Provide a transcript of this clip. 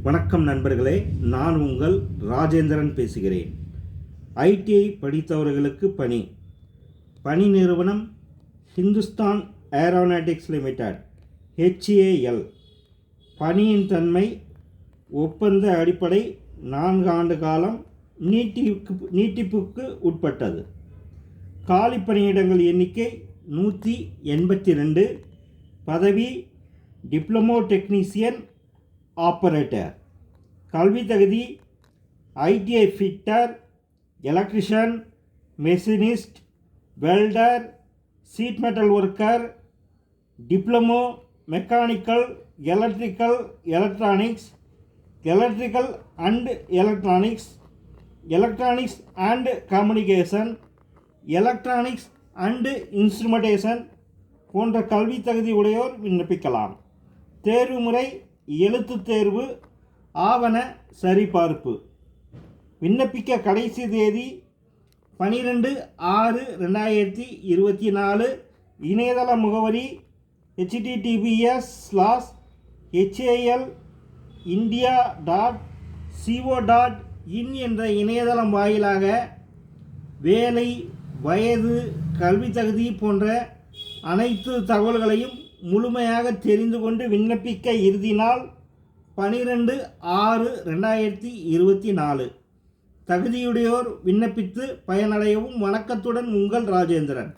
வணக்கம் நண்பர்களே, நான் உங்கள் ராஜேந்திரன் பேசுகிறேன். ஐடிஐ படித்தவர்களுக்கு பணி நிறுவனம் ஹிந்துஸ்தான் ஏரோநாட்டிக்ஸ் லிமிடெட் HAL. பணியின் தன்மை ஒப்பந்த அடிப்படை 4 ஆண்டு காலம் நீட்டிப்புக்கு உட்பட்டது. காலி பணியிடங்கள் எண்ணிக்கை 182. பதவி டிப்ளமோ டெக்னீசியன் ஆப்பரேட்டர். கல்வி தகுதி ITI fitter, electrician, machinist, welder, seat metal worker, diploma mechanical, electrical, electronics, electrical and electronics, electronics and communication, electronics and instrumentation போன்ற கல்வி தகுதி உடையோர் விண்ணப்பிக்கலாம். தேர்வு முறை எழுத்துத் தேர்வு, ஆவண சரிபார்ப்பு. விண்ணப்பிக்க கடைசி தேதி 12/6/2024. இணையதள முகவரி https://hallindia.co.in என்ற இணையதளம் வாயிலாக வேலை, வயது, கல்வி தகுதி போன்ற அனைத்து தகவல்களையும் முழுமையாக தெரிந்து கொண்டு விண்ணப்பிக்க இறுதி நாள் 12/6/2024. தகுதியுடையோர் விண்ணப்பித்து பயனடையவும். வணக்கத்துடன் உங்கள் ராஜேந்திரன்.